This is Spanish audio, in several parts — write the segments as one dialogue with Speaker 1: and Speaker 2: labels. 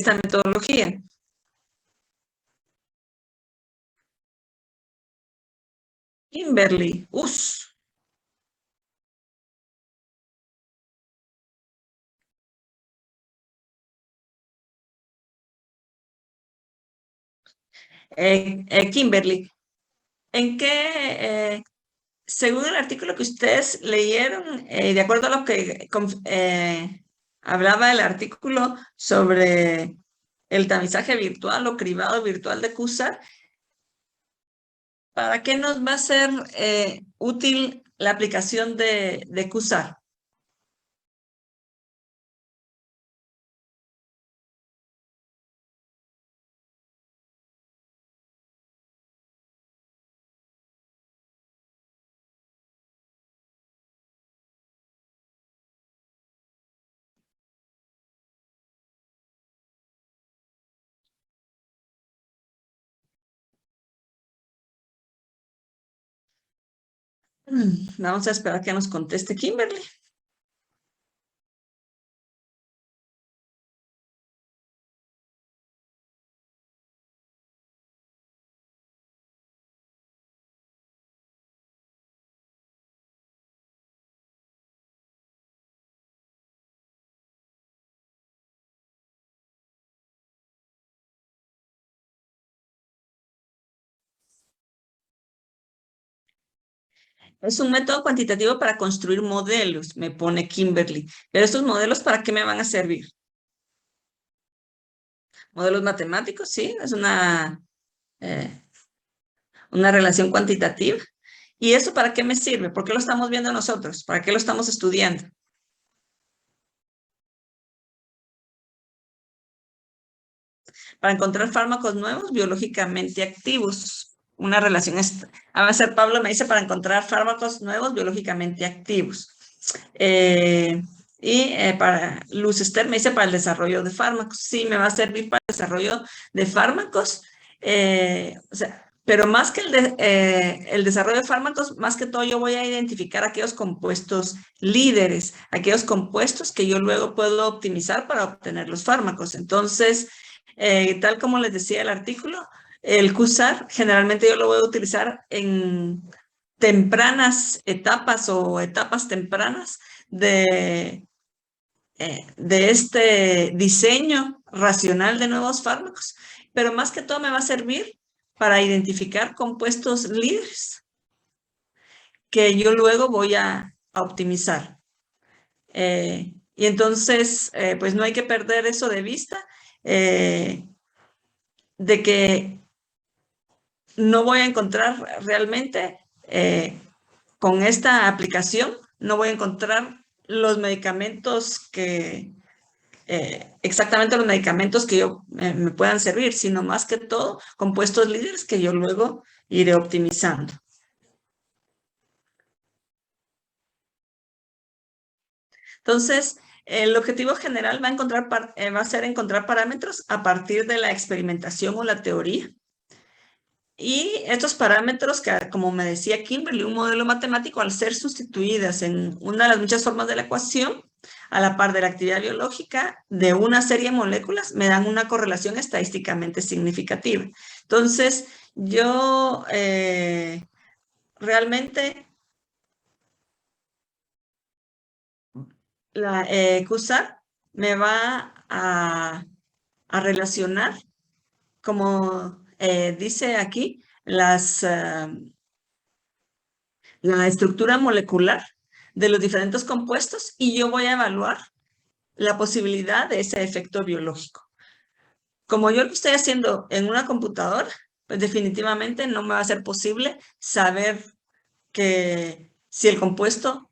Speaker 1: esta metodología. Kimberly, Kimberly, ¿en qué, según el artículo que ustedes leyeron, de acuerdo a lo que hablaba el artículo sobre el tamizaje virtual o cribado virtual de QSAR, ¿para qué nos va a ser útil la aplicación de QSAR? Vamos a esperar que nos conteste Kimberly. Es un método cuantitativo para construir modelos, me pone Kimberly. Pero estos modelos, ¿para qué me van a servir? Modelos matemáticos, sí, es eh, una relación cuantitativa. ¿Y eso para qué me sirve? ¿Por qué lo estamos viendo nosotros? ¿Para qué lo estamos estudiando? Para encontrar fármacos nuevos biológicamente activos. Una relación, a ver, Pablo me dice para encontrar fármacos nuevos biológicamente activos. Para Luz Esther me dice para el desarrollo de fármacos. Sí, me va a servir para el desarrollo de fármacos. O sea, pero más que el desarrollo de fármacos, más que todo yo voy a identificar aquellos compuestos líderes, aquellos compuestos que yo luego puedo optimizar para obtener los fármacos. Entonces, tal como les decía el artículo, el QSAR generalmente yo lo voy a utilizar en tempranas etapas o etapas tempranas de este diseño racional de nuevos fármacos, pero más que todo me va a servir para identificar compuestos líderes que yo luego voy a optimizar. Y entonces, pues no hay que perder eso de vista, de que no voy a encontrar realmente con esta aplicación, no voy a encontrar los medicamentos exactamente los medicamentos que me puedan servir, sino más que todo compuestos líderes que yo luego iré optimizando. Entonces, el objetivo general va a ser encontrar parámetros a partir de la experimentación o la teoría. Y estos parámetros, que como me decía Kimberly, un modelo matemático, al ser sustituidas en una de las muchas formas de la ecuación, a la par de la actividad biológica de una serie de moléculas, me dan una correlación estadísticamente significativa. Entonces, yo realmente, la QSAR me va a relacionar, como dice aquí, la estructura molecular de los diferentes compuestos y yo voy a evaluar la posibilidad de ese efecto biológico. Como yo lo estoy haciendo en una computadora, pues definitivamente no me va a ser posible saber que si el compuesto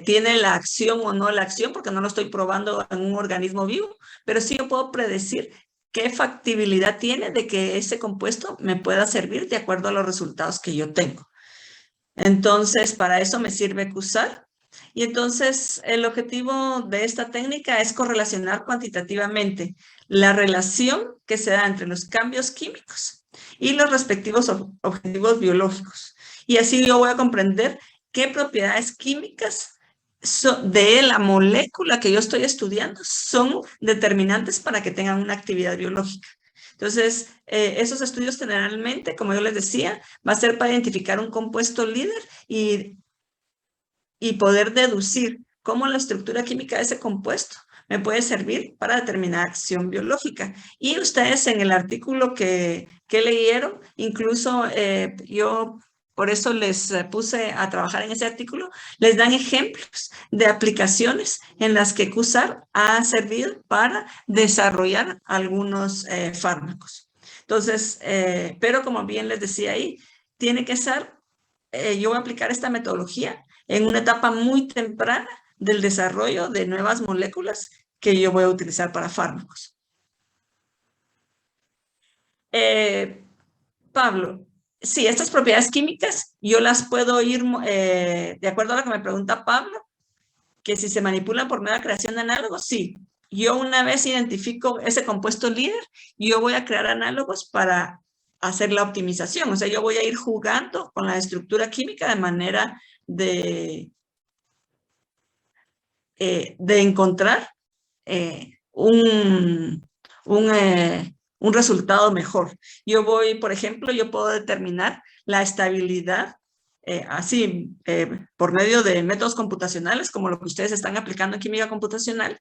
Speaker 1: tiene la acción o no la acción, porque no lo estoy probando en un organismo vivo, pero sí yo puedo predecir qué factibilidad tiene de que ese compuesto me pueda servir de acuerdo a los resultados que yo tengo. Entonces, para eso me sirve QSAR. Y entonces, el objetivo de esta técnica es correlacionar cuantitativamente la relación que se da entre los cambios químicos y los respectivos objetivos biológicos. Y así yo voy a comprender qué propiedades químicas de la molécula que yo estoy estudiando son determinantes para que tengan una actividad biológica. Entonces, esos estudios generalmente, como yo les decía, va a ser para identificar un compuesto líder y poder deducir cómo la estructura química de ese compuesto me puede servir para determinar acción biológica. Y ustedes en el artículo que leyeron, incluso yo por eso les puse a trabajar en ese artículo, les dan ejemplos de aplicaciones en las que QSAR ha servido para desarrollar algunos fármacos. Entonces, pero como bien les decía ahí, tiene que ser, yo voy a aplicar esta metodología en una etapa muy temprana del desarrollo de nuevas moléculas que yo voy a utilizar para fármacos. Pablo, sí, estas propiedades químicas yo las puedo ir, de acuerdo a lo que me pregunta Pablo, que si se manipulan por medio de creación de análogos, sí. Yo una vez identifico ese compuesto líder, yo voy a crear análogos para hacer la optimización. O sea, yo voy a ir jugando con la estructura química de manera de encontrar un resultado mejor. Yo voy, por ejemplo, yo puedo determinar la estabilidad así por medio de métodos computacionales, como lo que ustedes están aplicando en química computacional.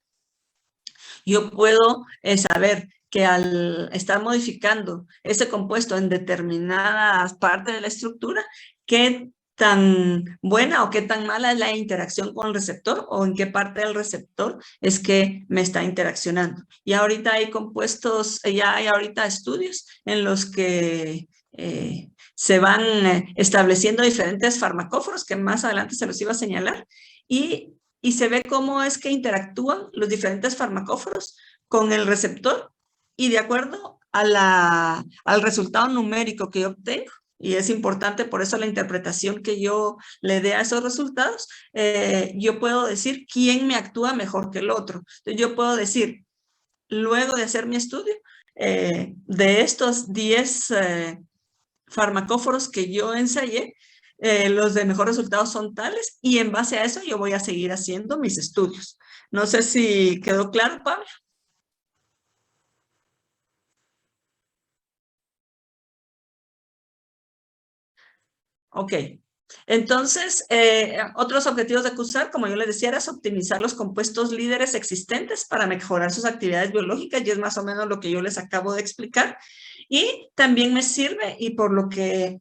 Speaker 1: Yo puedo saber que al estar modificando ese compuesto en determinadas partes de la estructura, qué tan buena o qué tan mala es la interacción con el receptor o en qué parte del receptor es que me está interaccionando. Y ahorita hay compuestos, ya hay ahorita estudios en los que se van estableciendo diferentes farmacóforos que más adelante se los iba a señalar y se ve cómo es que interactúan los diferentes farmacóforos con el receptor y de acuerdo a al resultado numérico que yo obtengo, y es importante por eso la interpretación que yo le dé a esos resultados, yo puedo decir quién me actúa mejor que el otro. Entonces yo puedo decir, luego de hacer mi estudio, de estos 10 farmacóforos que yo ensayé, los de mejor resultados son tales y en base a eso yo voy a seguir haciendo mis estudios. No sé si quedó claro, Pablo. Ok. Entonces, otros objetivos de CUSAR, como yo les decía, es optimizar los compuestos líderes existentes para mejorar sus actividades biológicas y es más o menos lo que yo les acabo de explicar. Y también me sirve y por lo que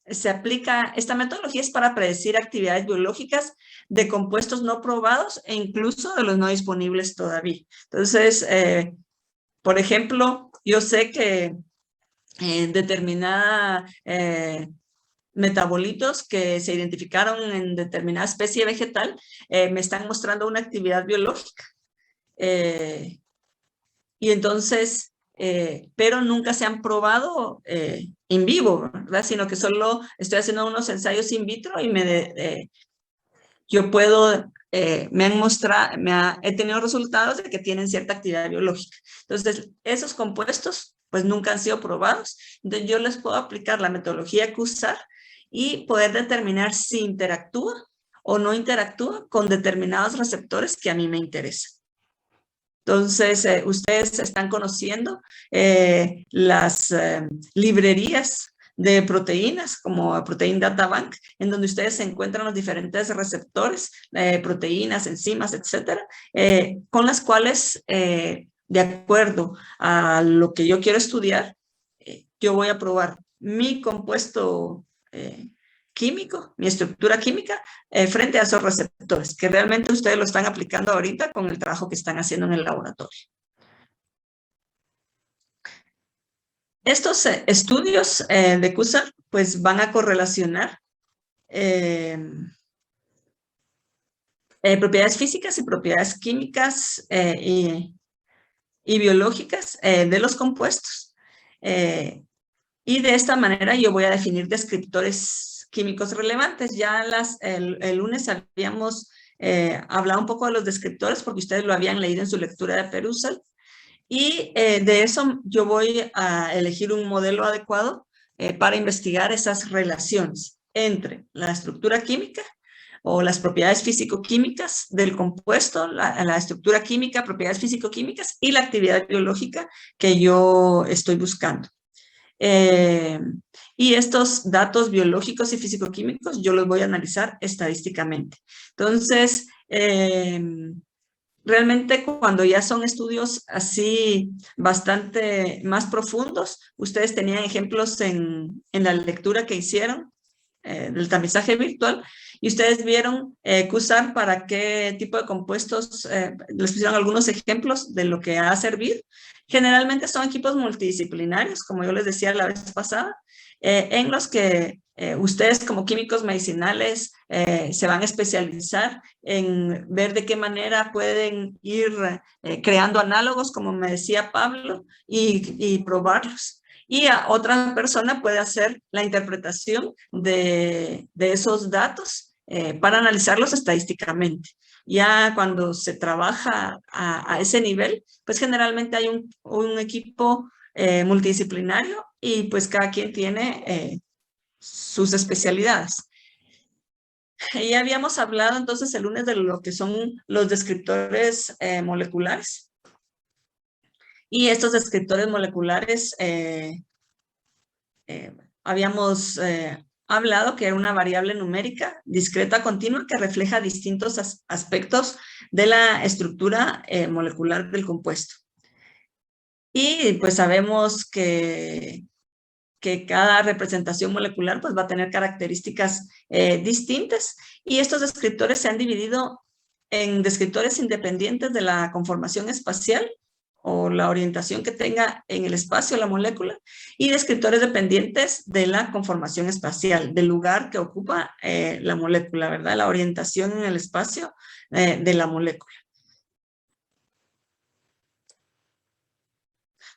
Speaker 1: se aplica esta metodología es para predecir actividades biológicas de compuestos no probados e incluso de los no disponibles todavía. Entonces, por ejemplo, yo sé que en determinada metabolitos que se identificaron en determinada especie vegetal me están mostrando una actividad biológica. Y entonces, pero nunca se han probado en vivo, ¿verdad? Sino que solo estoy haciendo unos ensayos in vitro y yo puedo, me han mostrado, he tenido resultados de que tienen cierta actividad biológica. Entonces, esos compuestos pues nunca han sido probados. Entonces, yo les puedo aplicar la metodología QSAR y poder determinar si interactúa o no interactúa con determinados receptores que a mí me interesan. Entonces, ustedes están conociendo las librerías de proteínas como Protein Data Bank, en donde ustedes se encuentran los diferentes receptores, proteínas, enzimas, etcétera, con las cuales, de acuerdo a lo que yo quiero estudiar, yo voy a probar mi compuesto químico, mi estructura química, frente a esos receptores, que realmente ustedes lo están aplicando ahorita con el trabajo que están haciendo en el laboratorio. Estos estudios de CUSAR pues van a correlacionar propiedades físicas y propiedades químicas y biológicas de los compuestos. Y de esta manera yo voy a definir descriptores químicos relevantes. Ya el lunes habíamos hablado un poco de los descriptores porque ustedes lo habían leído en su lectura de Perusal. Y de eso yo voy a elegir un modelo adecuado para investigar esas relaciones entre la estructura química o las propiedades físico-químicas del compuesto, la estructura química, propiedades físico-químicas y la actividad biológica que yo estoy buscando. Y estos datos biológicos y físico-químicos yo los voy a analizar estadísticamente. Entonces, realmente cuando ya son estudios así bastante más profundos, ustedes tenían ejemplos en la lectura que hicieron del tamizaje virtual, y ustedes vieron qué usar para qué tipo de compuestos, les pusieron algunos ejemplos de lo que ha servir. Generalmente son equipos multidisciplinarios, como yo les decía la vez pasada, en los que ustedes como químicos medicinales se van a especializar en ver de qué manera pueden ir creando análogos, como me decía Pablo, y probarlos. Y a otra persona puede hacer la interpretación de esos datos para analizarlos estadísticamente. Ya cuando se trabaja a ese nivel, pues generalmente hay un equipo multidisciplinario y pues cada quien tiene sus especialidades. Ya habíamos hablado entonces el lunes de lo que son los descriptores moleculares. Y estos descriptores moleculares habíamos hablado que era una variable numérica discreta continua que refleja distintos aspectos de la estructura molecular del compuesto. Y pues sabemos que cada representación molecular pues va a tener características distintas, y estos descriptores se han dividido en descriptores independientes de la conformación espacial o la orientación que tenga en el espacio la molécula, y descriptores dependientes de la conformación espacial, del lugar que ocupa la molécula, ¿verdad? La orientación en el espacio de la molécula.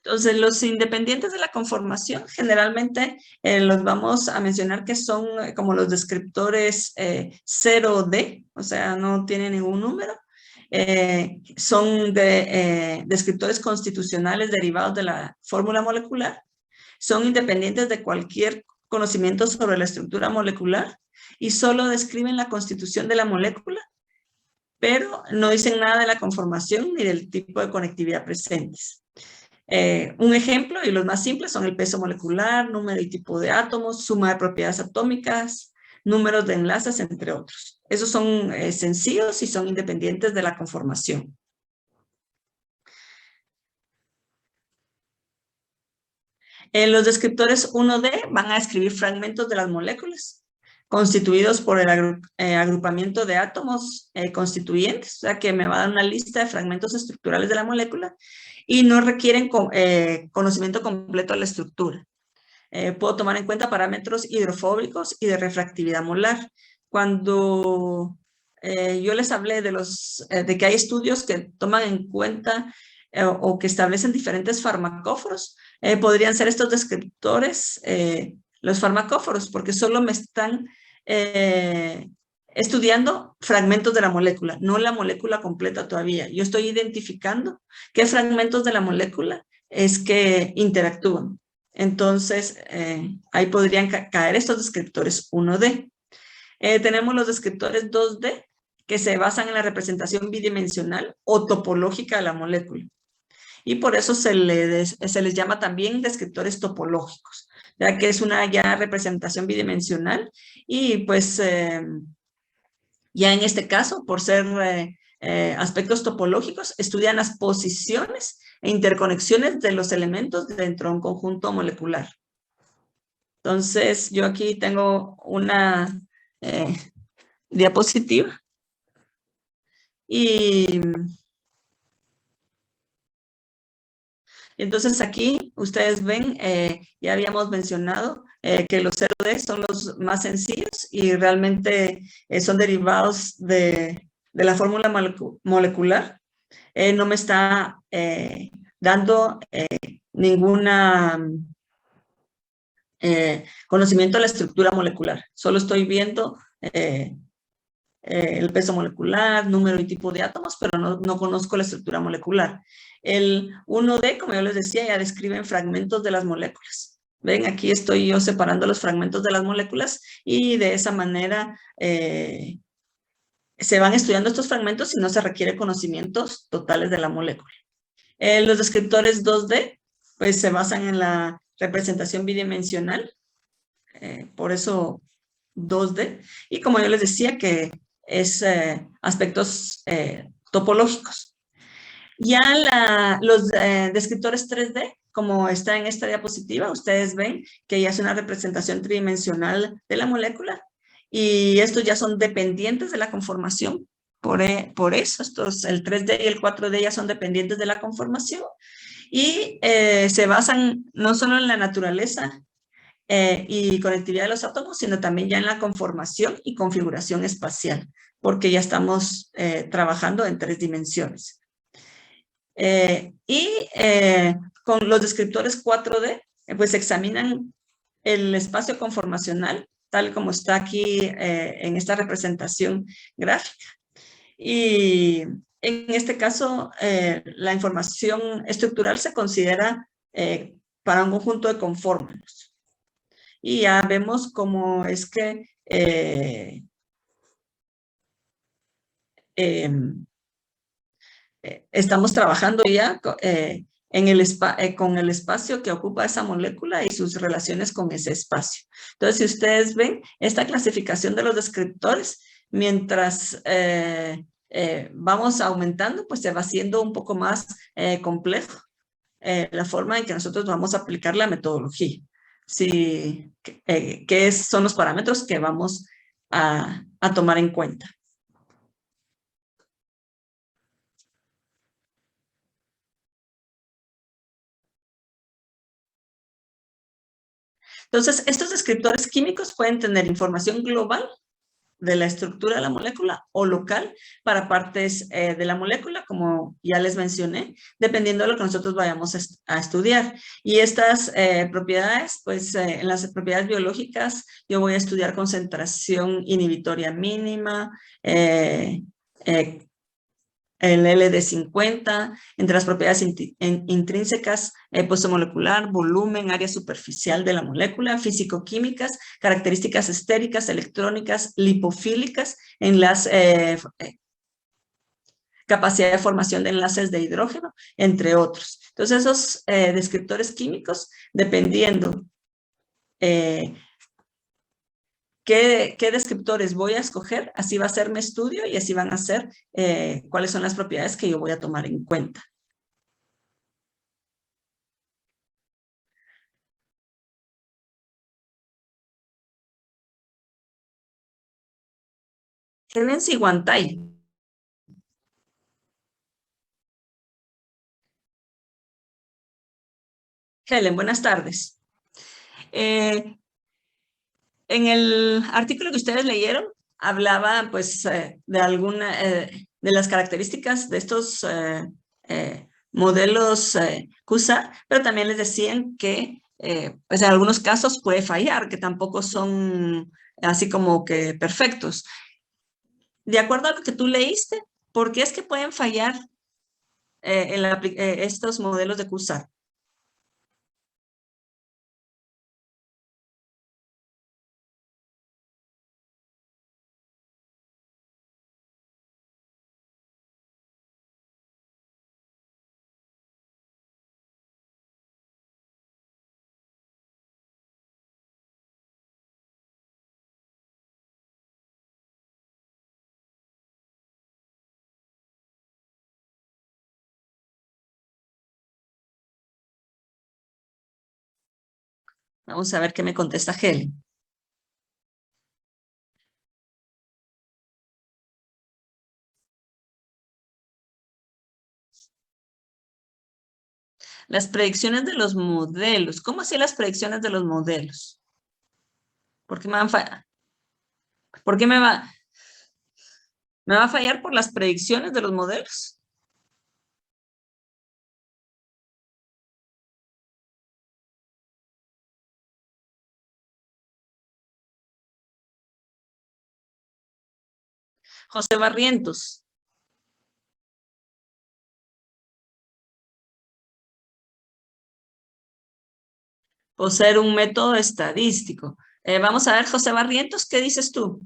Speaker 1: Entonces, los independientes de la conformación generalmente los vamos a mencionar que son como los descriptores 0D, o sea, no tienen ningún número. Son descriptores constitucionales derivados de la fórmula molecular. Son independientes de cualquier conocimiento sobre la estructura molecular y solo describen la constitución de la molécula, pero no dicen nada de la conformación ni del tipo de conectividad presentes. Un ejemplo, y los más simples, son el peso molecular, número y tipo de átomos, suma de propiedades atómicas, números de enlaces, entre otros. Esos son sencillos y son independientes de la conformación. Los descriptores 1D van a describir fragmentos de las moléculas constituidos por el agrupamiento de átomos constituyentes, o sea que me va a dar una lista de fragmentos estructurales de la molécula y no requieren conocimiento completo de la estructura. Puedo tomar en cuenta parámetros hidrofóbicos y de refractividad molar. Cuando yo les hablé de que hay estudios que toman en cuenta o que establecen diferentes farmacóforos, podrían ser estos descriptores los farmacóforos, porque solo me están estudiando fragmentos de la molécula, no la molécula completa todavía. Yo estoy identificando qué fragmentos de la molécula es que interactúan. Entonces, ahí podrían caer estos descriptores 1D. Tenemos los descriptores 2D, que se basan en la representación bidimensional o topológica de la molécula. Y por eso se les llama también descriptores topológicos, ya que es una ya representación bidimensional y pues ya en este caso, por ser aspectos topológicos, estudian las posiciones e interconexiones de los elementos dentro de un conjunto molecular. Entonces, yo aquí tengo una diapositiva y entonces aquí ustedes ven, ya habíamos mencionado que los 0D son los más sencillos y realmente son derivados de la fórmula molecular. No me está dando ninguna conocimiento de la estructura molecular. Solo estoy viendo el peso molecular, número y tipo de átomos, pero no conozco la estructura molecular. El 1D, como yo les decía, ya describen fragmentos de las moléculas. Ven, aquí estoy yo separando los fragmentos de las moléculas y de esa manera se van estudiando estos fragmentos y no se requiere conocimientos totales de la molécula. Los descriptores 2D, pues se basan en la representación bidimensional, por eso 2D, y como yo les decía que es aspectos topológicos. Ya los descriptores 3D, como está en esta diapositiva, ustedes ven que ya es una representación tridimensional de la molécula y estos ya son dependientes de la conformación. Por eso, el 3D y el 4D ya son dependientes de la conformación y se basan no solo en la naturaleza y conectividad de los átomos, sino también ya en la conformación y configuración espacial, porque ya estamos trabajando en 3 dimensiones. Con los descriptores 4D, pues examinan el espacio conformacional, tal como está aquí en esta representación gráfica. Y en este caso, la información estructural se considera para un conjunto de conformes. Y ya vemos cómo es que estamos trabajando ya con el espacio que ocupa esa molécula y sus relaciones con ese espacio. Entonces, si ustedes ven esta clasificación de los descriptores, mientras vamos aumentando, pues se va haciendo un poco más complejo la forma en que nosotros vamos a aplicar la metodología. Sí, ¿qué son los parámetros que vamos a tomar en cuenta? Entonces, estos descriptores químicos pueden tener información global de la estructura de la molécula o local para partes de la molécula, como ya les mencioné, dependiendo de lo que nosotros vayamos a estudiar. Y estas propiedades, pues en las propiedades biológicas, yo voy a estudiar concentración inhibitoria mínima, el LD50, entre las propiedades intrínsecas, puesto molecular, volumen, área superficial de la molécula, físico-químicas, características estéricas, electrónicas, lipofílicas, capacidad de formación de enlaces de hidrógeno, entre otros. Entonces, esos descriptores químicos, dependiendo ¿qué descriptores voy a escoger? Así va a ser mi estudio y así van a ser cuáles son las propiedades que yo voy a tomar en cuenta. Helen Siguantay. Helen, buenas tardes. En el artículo que ustedes leyeron, hablaba pues de alguna de las características de estos modelos CUSA, pero también les decían que pues en algunos casos puede fallar, que tampoco son así como que perfectos. De acuerdo a lo que tú leíste, ¿por qué es que pueden fallar estos modelos de CUSA? Vamos a ver qué me contesta Helen. Las predicciones de los modelos. ¿Cómo así las predicciones de los modelos? ¿Por qué me van a fallar? ¿Por qué me va a fallar por las predicciones de los modelos? José Barrientos. O ser un método estadístico. Vamos a ver, José Barrientos, ¿qué dices tú?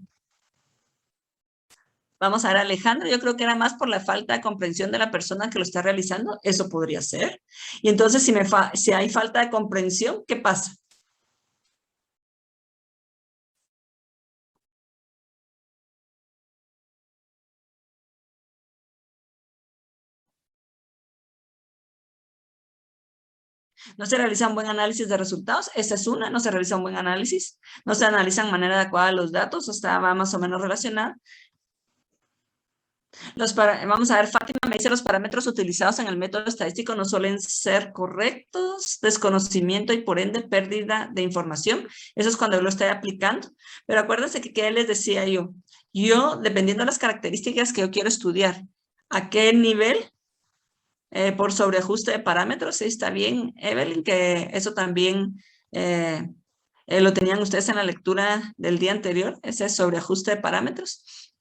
Speaker 1: Vamos a ver, Alejandro, yo creo que era más por la falta de comprensión de la persona que lo está realizando, eso podría ser. Y entonces, si hay falta de comprensión, ¿qué pasa? No se realiza un buen análisis de resultados, esa es una, no se realiza un buen análisis, no se analizan de manera adecuada los datos, o sea, va más o menos relacionada. Vamos a ver, Fátima me dice, los parámetros utilizados en el método estadístico no suelen ser correctos, desconocimiento y por ende pérdida de información. Eso es cuando yo lo estoy aplicando. Pero acuérdense que, ¿qué les decía yo? Yo, dependiendo de las características que yo quiero estudiar, ¿a qué nivel? Por sobreajuste de parámetros, sí, está bien, Evelyn, que eso también lo tenían ustedes en la lectura del día anterior, ese sobreajuste de parámetros.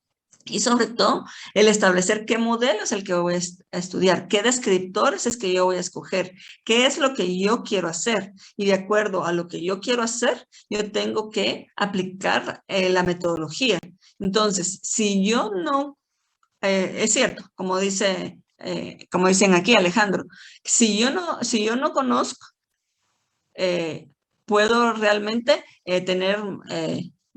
Speaker 1: Y sobre todo, el establecer qué modelo es el que voy a estudiar, qué descriptores es que yo voy a escoger, qué es lo que yo quiero hacer. Y de acuerdo a lo que yo quiero hacer, yo tengo que aplicar la metodología. Entonces, si yo no, es cierto, como dicen aquí, Alejandro, si yo no conozco, puedo realmente tener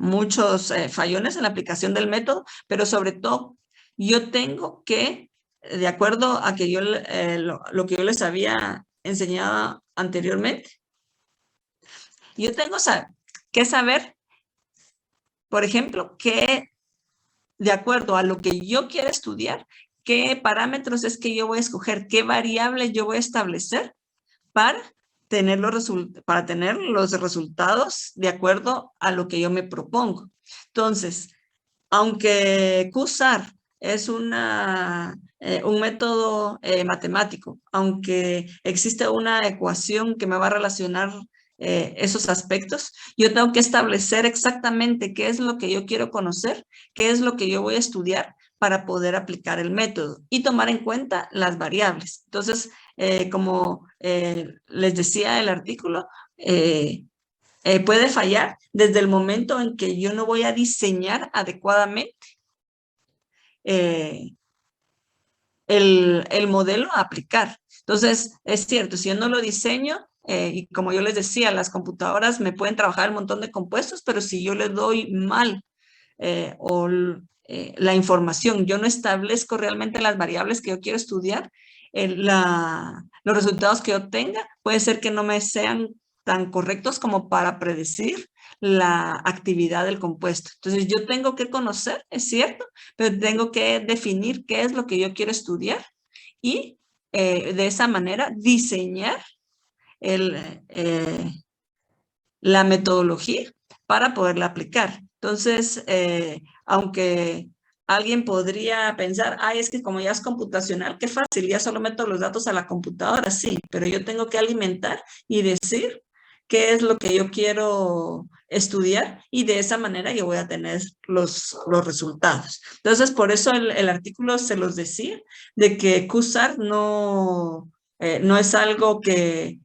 Speaker 1: muchos fallones en la aplicación del método, pero sobre todo yo tengo que, de acuerdo a que lo que yo les había enseñado anteriormente, yo tengo que saber, por ejemplo, que de acuerdo a lo que yo quiero estudiar, qué parámetros es que yo voy a escoger, qué variables yo voy a establecer para para tener los resultados de acuerdo a lo que yo me propongo. Entonces, aunque QSAR es un método matemático, aunque existe una ecuación que me va a relacionar esos aspectos, yo tengo que establecer exactamente qué es lo que yo quiero conocer, qué es lo que yo voy a estudiar para poder aplicar el método y tomar en cuenta las variables. Entonces, como les decía el artículo, puede fallar desde el momento en que yo no voy a diseñar adecuadamente eh, el modelo a aplicar. Entonces, es cierto, si yo no lo diseño, y como yo les decía, las computadoras me pueden trabajar un montón de compuestos, pero si yo les doy mal la información, yo no establezco realmente las variables que yo quiero estudiar, los resultados que yo obtenga puede ser que no me sean tan correctos como para predecir la actividad del compuesto. Entonces, yo tengo que conocer, es cierto, pero tengo que definir qué es lo que yo quiero estudiar y de esa manera diseñar el, eh, la metodología para poderla aplicar. Entonces, aunque alguien podría pensar, ay, es que como ya es computacional, qué fácil, ya solo meto los datos a la computadora, sí, pero yo tengo que alimentar y decir qué es lo que yo quiero estudiar y de esa manera yo voy a tener los resultados. Entonces, por eso el artículo se los decía, de que QSAR no es algo que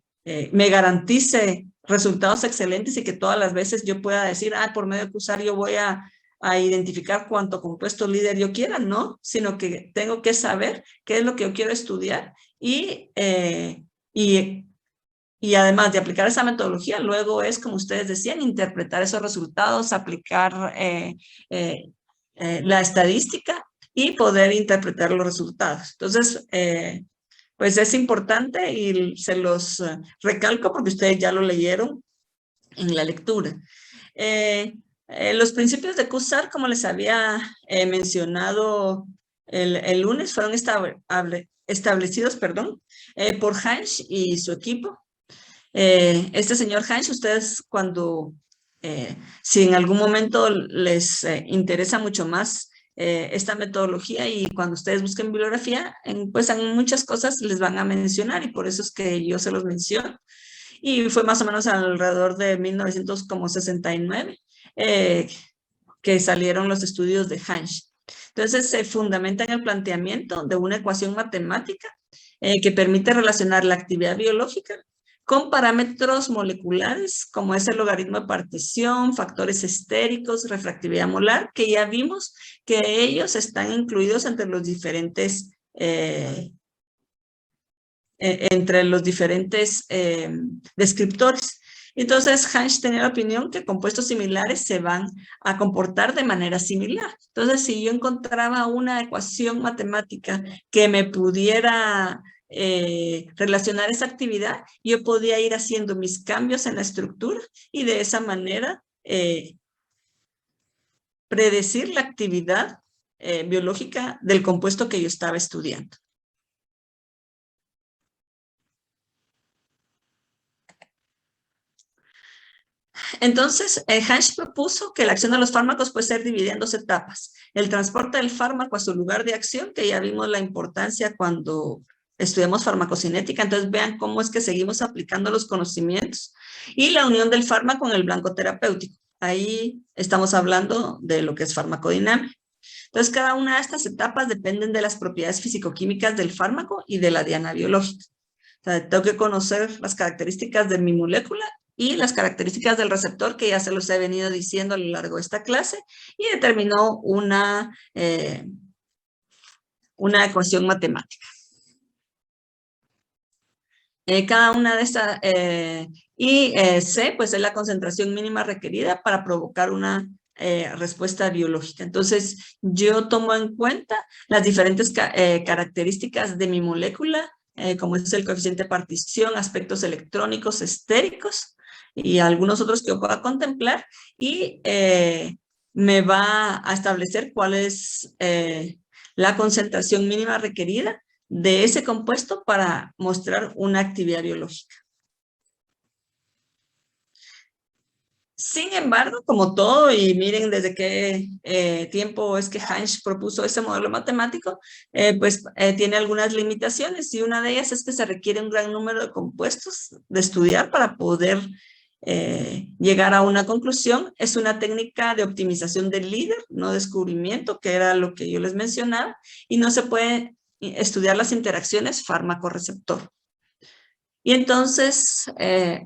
Speaker 1: me garantice resultados excelentes y que todas las veces yo pueda decir, por medio de QSAR yo voy a identificar cuánto compuesto líder yo quiera, no, sino que tengo que saber qué es lo que yo quiero estudiar y, y además de aplicar esa metodología, luego es, como ustedes decían, interpretar esos resultados, aplicar la estadística y poder interpretar los resultados. Entonces, pues es importante y se los recalco porque ustedes ya lo leyeron en la lectura. Los principios de QSAR, como les había mencionado el lunes, fueron establecidos, perdón, por Hansch y su equipo. Este señor Hansch, ustedes si en algún momento les interesa mucho más esta metodología y cuando ustedes busquen bibliografía, pues en muchas cosas les van a mencionar y por eso es que yo se los menciono. Y fue más o menos alrededor de 1969 que salieron los estudios de Hansch. Entonces se fundamenta en el planteamiento de una ecuación matemática que permite relacionar la actividad biológica con parámetros moleculares, como es el logaritmo de partición, factores estéricos, refractividad molar, que ya vimos que ellos están incluidos entre los diferentes descriptores. Entonces, Hansch tenía la opinión que compuestos similares se van a comportar de manera similar. Entonces, si yo encontraba una ecuación matemática que me pudiera relacionar esa actividad, yo podía ir haciendo mis cambios en la estructura y de esa manera predecir la actividad biológica del compuesto que yo estaba estudiando. Entonces, Hansch propuso que la acción de los fármacos puede ser dividida en dos etapas. El transporte del fármaco a su lugar de acción, que ya vimos la importancia cuando estudiamos farmacocinética. Entonces, vean cómo es que seguimos aplicando los conocimientos. Y la unión del fármaco en el blanco terapéutico. Ahí estamos hablando de lo que es farmacodinámica. Entonces, cada una de estas etapas dependen de las propiedades físico-químicas del fármaco y de la diana biológica. O sea, tengo que conocer las características de mi molécula y las características del receptor, que ya se los he venido diciendo a lo largo de esta clase, y determinó una ecuación matemática. Cada una de estas, C, pues es la concentración mínima requerida para provocar una respuesta biológica. Entonces, yo tomo en cuenta las diferentes características de mi molécula, como es el coeficiente de partición, aspectos electrónicos, estéricos, y algunos otros que yo pueda contemplar, y me va a establecer cuál es la concentración mínima requerida de ese compuesto para mostrar una actividad biológica. Sin embargo, como todo, y miren desde qué tiempo es que Hansch propuso ese modelo matemático, tiene algunas limitaciones, y una de ellas es que se requiere un gran número de compuestos de estudiar para poder llegar a una conclusión. Es una técnica de optimización del líder, no descubrimiento, que era lo que yo les mencionaba, y no se puede estudiar las interacciones fármaco-receptor. Y entonces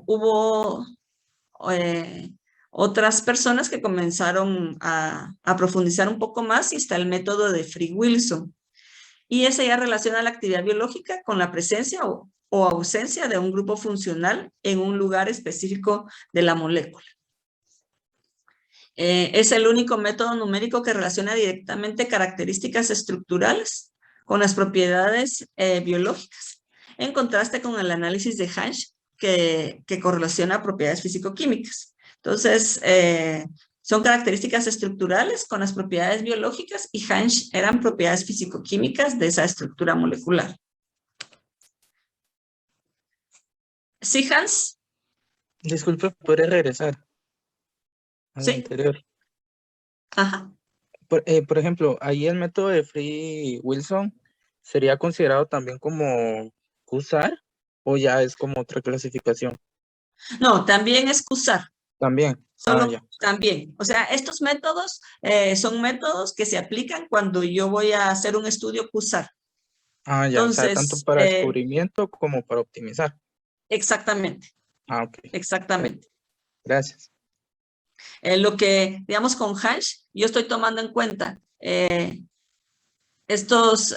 Speaker 1: hubo otras personas que comenzaron a profundizar un poco más, y está el método de Free-Wilson. Y ese ya relaciona la actividad biológica con la presencia o ausencia de un grupo funcional en un lugar específico de la molécula. Es el único método numérico que relaciona directamente características estructurales con las propiedades biológicas, en contraste con el análisis de Hansch, que correlaciona propiedades físico-químicas. Entonces, son características estructurales con las propiedades biológicas, y Hansch eran propiedades físico-químicas de esa estructura molecular. ¿Sí, Hans?
Speaker 2: Disculpe, ¿podría regresar al
Speaker 1: Sí.
Speaker 2: anterior?
Speaker 1: Ajá.
Speaker 2: Por ejemplo, ahí el método de Free-Wilson sería considerado también como CUSAR, o ya es como otra clasificación.
Speaker 1: No, también es CUSAR.
Speaker 2: También.
Speaker 1: Solo
Speaker 2: Ya.
Speaker 1: también. O sea, estos métodos son métodos que se aplican cuando yo voy a hacer un estudio CUSAR.
Speaker 2: Ya. O sea, tanto
Speaker 1: Entonces,
Speaker 2: para descubrimiento como para optimizar.
Speaker 1: exactamente.
Speaker 2: Ok.
Speaker 1: Exactamente.
Speaker 2: Gracias.
Speaker 1: Lo que, digamos, con Hansch, yo estoy tomando en cuenta estos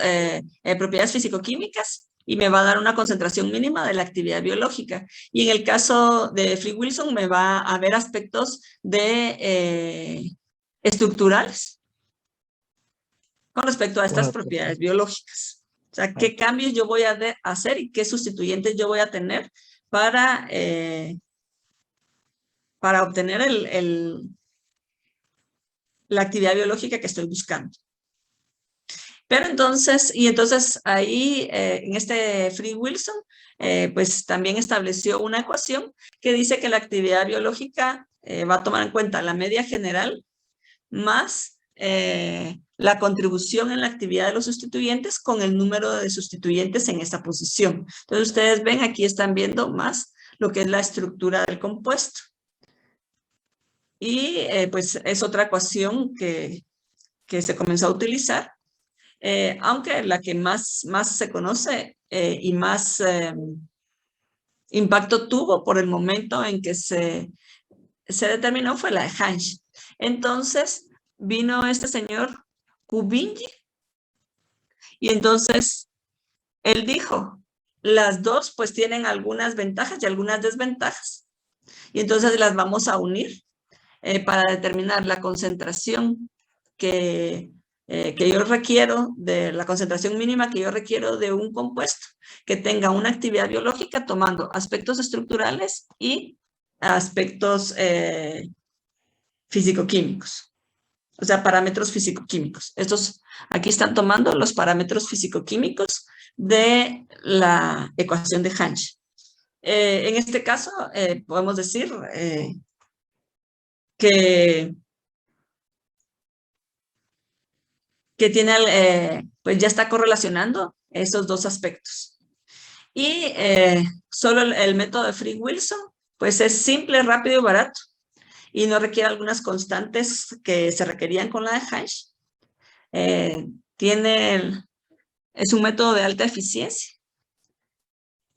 Speaker 1: propiedades físico-químicas, y me va a dar una concentración mínima de la actividad biológica. Y en el caso de Free-Wilson me va a ver aspectos estructurales con respecto a estas propiedades biológicas. O sea, qué cambios yo voy a hacer y qué sustituyentes yo voy a tener para obtener la actividad biológica que estoy buscando. Pero entonces ahí en este Free-Wilson, pues también estableció una ecuación que dice que la actividad biológica va a tomar en cuenta la media general más la contribución en la actividad de los sustituyentes con el número de sustituyentes en esa posición. Entonces ustedes ven, aquí están viendo más lo que es la estructura del compuesto. Y pues es otra ecuación que se comenzó a utilizar, aunque la que más se conoce y más impacto tuvo por el momento en que se determinó fue la de Hansch. Entonces vino este señor Kubinyi y entonces él dijo, las dos pues tienen algunas ventajas y algunas desventajas y entonces las vamos a unir para determinar la concentración que yo requiero, de la concentración mínima que yo requiero de un compuesto que tenga una actividad biológica tomando aspectos estructurales y aspectos físico-químicos, o sea, parámetros físico-químicos. Estos aquí están tomando los parámetros físico-químicos de la ecuación de Hansch. En este caso, podemos decir que tiene, pues ya está correlacionando esos dos aspectos. Y solo el método de Free-Wilson, pues es simple, rápido y barato. Y no requiere algunas constantes que se requerían con la de Hansch. Es un método de alta eficiencia.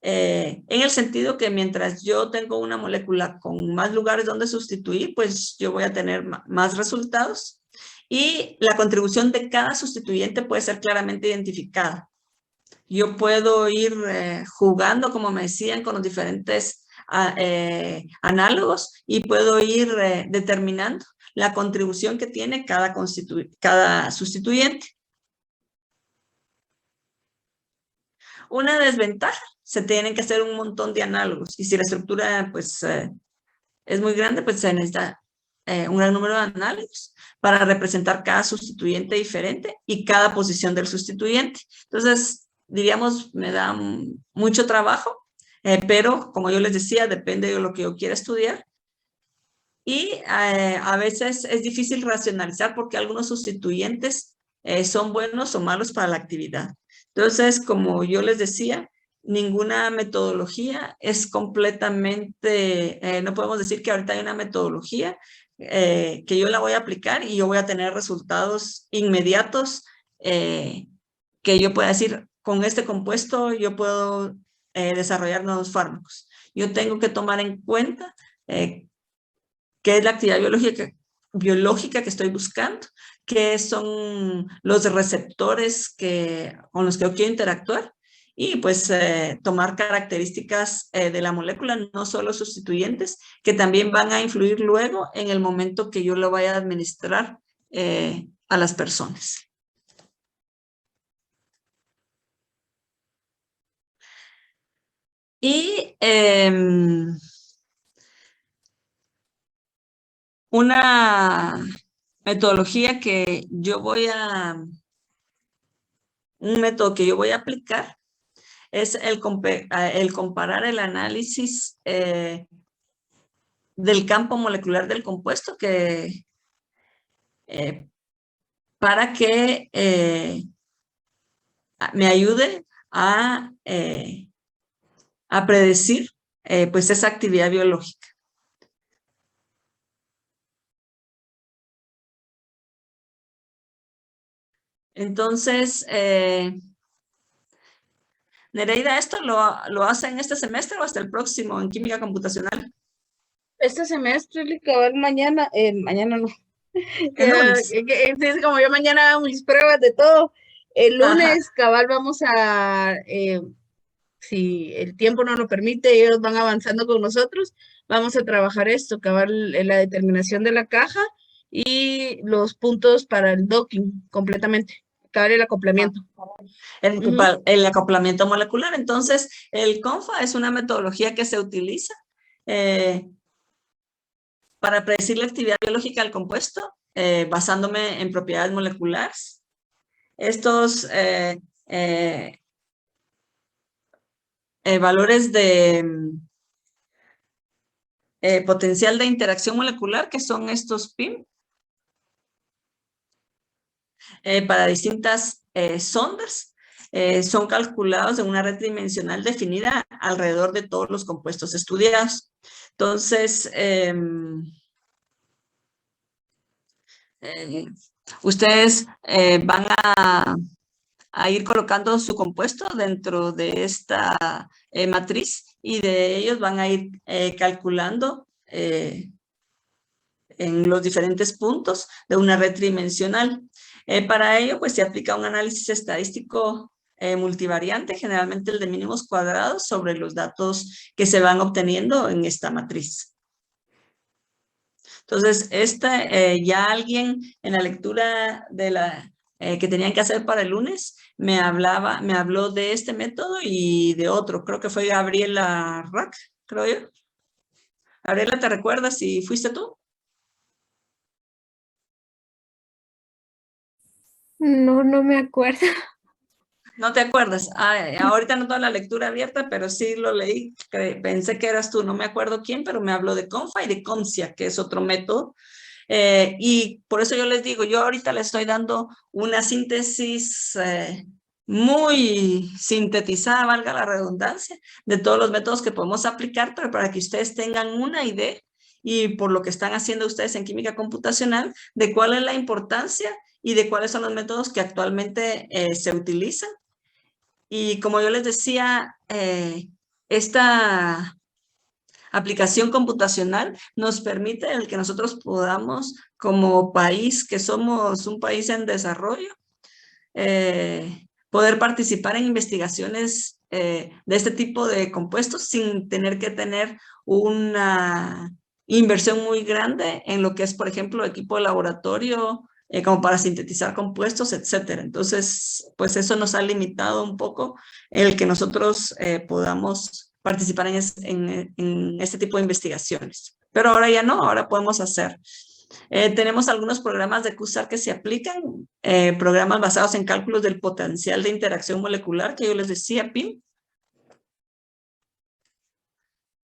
Speaker 1: En el sentido que mientras yo tengo una molécula con más lugares donde sustituir, pues yo voy a tener más resultados. Y la contribución de cada sustituyente puede ser claramente identificada. Yo puedo ir jugando, como me decían, con los diferentes análogos y puedo ir determinando la contribución que tiene cada sustituyente. Una desventaja, se tienen que hacer un montón de análogos y si la estructura pues, es muy grande, pues se necesita un gran número de análogos para representar cada sustituyente diferente y cada posición del sustituyente. Entonces, diríamos, me da mucho trabajo, pero como yo les decía, depende de lo que yo quiera estudiar. Y a veces es difícil racionalizar porque algunos sustituyentes son buenos o malos para la actividad. Entonces, como yo les decía, ninguna metodología es completamente, no podemos decir que ahorita hay una metodología que yo la voy a aplicar y yo voy a tener resultados inmediatos que yo pueda decir, con este compuesto yo puedo desarrollar nuevos fármacos. Yo tengo que tomar en cuenta qué es la actividad biológica que estoy buscando, qué son los receptores con los que yo quiero interactuar y pues tomar características de la molécula, no solo sustituyentes, que también van a influir luego en el momento que yo lo vaya a administrar a las personas. Y una metodología un método que yo voy a aplicar es el comparar el análisis del campo molecular del compuesto para que me ayude a predecir pues esa actividad biológica. Entonces, Nereida, ¿esto lo hace en este semestre o hasta el próximo en química computacional?
Speaker 3: Este semestre, cabal, mañana no.
Speaker 1: El lunes.
Speaker 3: Es como yo mañana hago mis pruebas de todo. El lunes, cabal, vamos a, si el tiempo no lo permite, ellos van avanzando con nosotros, vamos a trabajar esto, cabal, la determinación de la caja y los puntos para el docking completamente, cabal, el acoplamiento.
Speaker 1: El acoplamiento molecular. Entonces, el CONFA es una metodología que se utiliza para predecir la actividad biológica del compuesto, basándome en propiedades moleculares. Estos valores de potencial de interacción molecular, que son estos PIM, para distintas sondas, son calculados en una red dimensional definida alrededor de todos los compuestos estudiados. Entonces, ustedes van a ir colocando su compuesto dentro de esta matriz y de ellos van a ir calculando en los diferentes puntos de una red tridimensional. Para ello, pues se aplica un análisis estadístico multivariante, generalmente el de mínimos cuadrados, sobre los datos que se van obteniendo en esta matriz. Entonces, ya alguien en la lectura de que tenían que hacer para el lunes, me habló de este método y de otro. Creo que fue Gabriela Rack, creo yo. Gabriela, ¿te recuerdas si fuiste tú?
Speaker 4: No, no me acuerdo.
Speaker 1: ¿No te acuerdas? Ahorita no tengo la lectura abierta, pero sí lo leí. Pensé que eras tú, no me acuerdo quién, pero me habló de Confa y de COMSIA, que es otro método. Y por eso yo les digo, yo ahorita les estoy dando una síntesis muy sintetizada, valga la redundancia, de todos los métodos que podemos aplicar, pero para que ustedes tengan una idea y por lo que están haciendo ustedes en química computacional, de cuál es la importancia y de cuáles son los métodos que actualmente se utilizan. Y como yo les decía, esta aplicación computacional nos permite el que nosotros podamos, como país, que somos un país en desarrollo, poder participar en investigaciones de este tipo de compuestos sin tener que tener una inversión muy grande en lo que es, por ejemplo, equipo de laboratorio, como para sintetizar compuestos, etcétera. Entonces, pues eso nos ha limitado un poco el que nosotros podamos participar en este tipo de investigaciones. Pero ahora ya no, ahora podemos hacer. Tenemos algunos programas de QSAR que se aplican, programas basados en cálculos del potencial de interacción molecular, que yo les decía, PIM.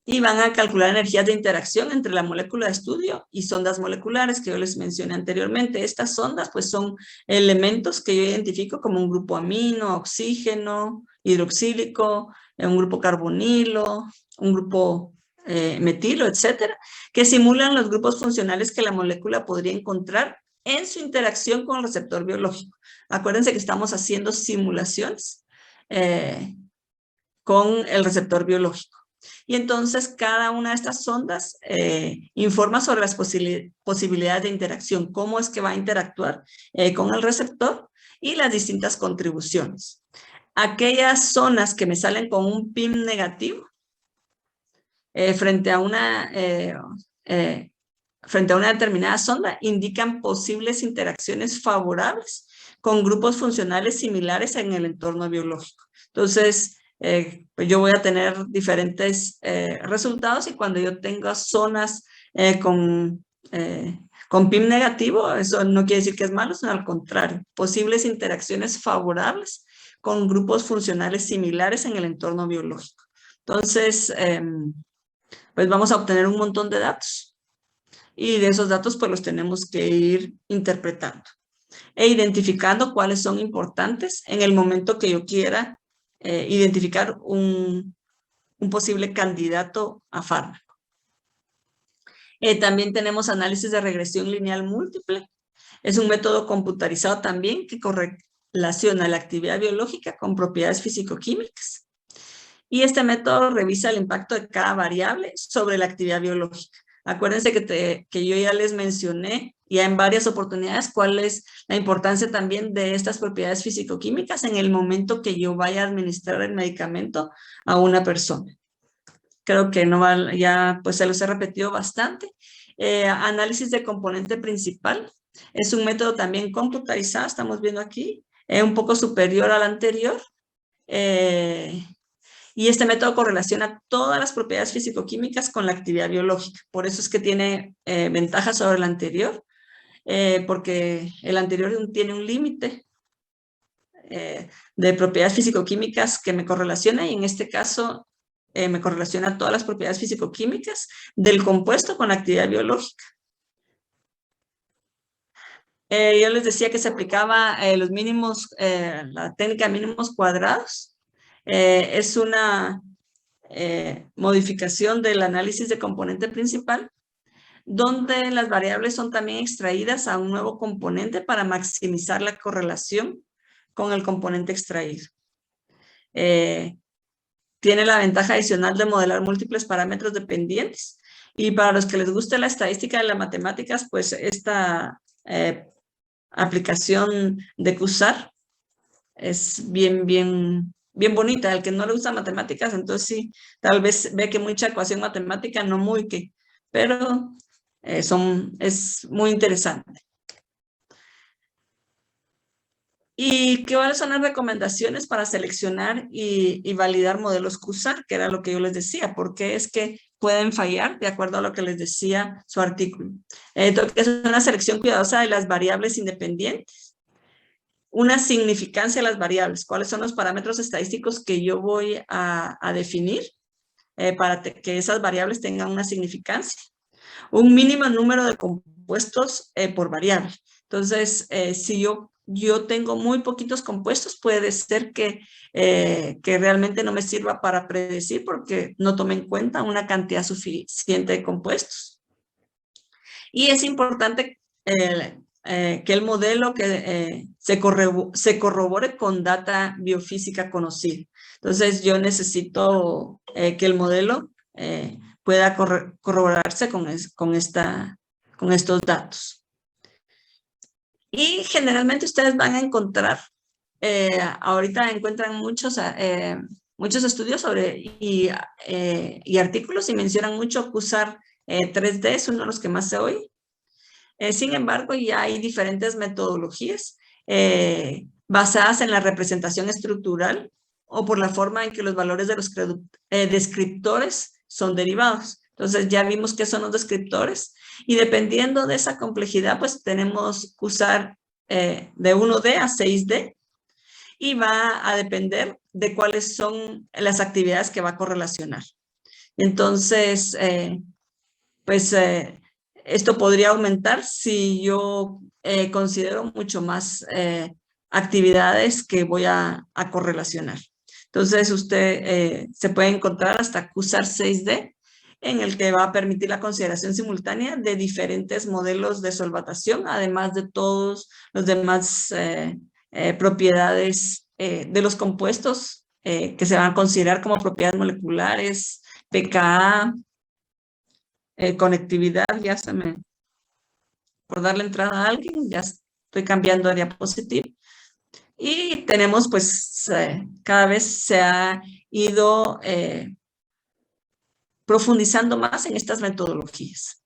Speaker 1: Y van a calcular energías de interacción entre la molécula de estudio y sondas moleculares que yo les mencioné anteriormente. Estas sondas pues son elementos que yo identifico como un grupo amino, oxígeno, hidroxílico, un grupo carbonilo, un grupo metilo, etcétera, que simulan los grupos funcionales que la molécula podría encontrar en su interacción con el receptor biológico. Acuérdense que estamos haciendo simulaciones con el receptor biológico. Y entonces cada una de estas sondas informa sobre las posibilidades de interacción, cómo es que va a interactuar con el receptor y las distintas contribuciones. Aquellas zonas que me salen con un PIM negativo frente a una determinada sonda indican posibles interacciones favorables con grupos funcionales similares en el entorno biológico. Entonces, pues yo voy a tener diferentes resultados y cuando yo tenga zonas con PIM negativo, eso no quiere decir que es malo, sino al contrario, posibles interacciones favorables con grupos funcionales similares en el entorno biológico. Entonces, pues vamos a obtener un montón de datos y de esos datos pues los tenemos que ir interpretando e identificando cuáles son importantes en el momento que yo quiera identificar un posible candidato a fármaco. También tenemos análisis de regresión lineal múltiple. Es un método computarizado también que correlaciona la actividad biológica con propiedades físico-químicas. Y este método revisa el impacto de cada variable sobre la actividad biológica. Acuérdense que yo ya les mencioné ya en varias oportunidades cuál es la importancia también de estas propiedades físico-químicas en el momento que yo vaya a administrar el medicamento a una persona. Creo que ya pues se los he repetido bastante. Análisis de componente principal. Es un método también computarizado, estamos viendo aquí, un poco superior al anterior. Y este método correlaciona todas las propiedades físico-químicas con la actividad biológica. Por eso es que tiene ventajas sobre el anterior, porque el anterior tiene un límite de propiedades físico-químicas que me correlaciona y en este caso me correlaciona todas las propiedades físico-químicas del compuesto con la actividad biológica. Yo les decía que se aplicaba los mínimos, la técnica de mínimos cuadrados. Es una modificación del análisis de componente principal, donde las variables son también extraídas a un nuevo componente para maximizar la correlación con el componente extraído. tiene la ventaja adicional de modelar múltiples parámetros dependientes. Y para los que les guste la estadística de las matemáticas, pues esta aplicación de QSAR es bien bonita. El que no le gusta matemáticas, entonces sí, tal vez ve que mucha ecuación matemática, no muy que, pero es muy interesante. ¿Y cuáles son las recomendaciones para seleccionar y validar modelos QSAR? Que era lo que yo les decía, porque es que pueden fallar de acuerdo a lo que les decía su artículo. Es una selección cuidadosa de las variables independientes, una significancia de las variables, cuáles son los parámetros estadísticos que yo voy a definir para que esas variables tengan una significancia, un mínimo número de compuestos por variable. Entonces, si yo tengo muy poquitos compuestos, puede ser que realmente no me sirva para predecir porque no tome en cuenta una cantidad suficiente de compuestos. Y es importante que el modelo se corrobore con data biofísica conocida. Entonces, yo necesito que el modelo pueda corroborarse con estos datos. Y generalmente ustedes van a encontrar, ahorita encuentran muchos estudios y artículos y mencionan mucho QSAR 3D, es uno de los que más se oye. Sin embargo, ya hay diferentes metodologías basadas en la representación estructural o por la forma en que los valores de los descriptores son derivados. Entonces, ya vimos qué son los descriptores y dependiendo de esa complejidad, pues tenemos que usar de 1D a 6D y va a depender de cuáles son las actividades que va a correlacionar. Entonces, esto podría aumentar si yo considero mucho más actividades que voy a correlacionar. Entonces, usted se puede encontrar hasta QSAR 6D, en el que va a permitir la consideración simultánea de diferentes modelos de solvatación, además de todos los demás propiedades de los compuestos que se van a considerar como propiedades moleculares, pKa, conectividad, por darle entrada a alguien, ya estoy cambiando de diapositiva. Y tenemos, pues, cada vez se ha ido profundizando más en estas metodologías.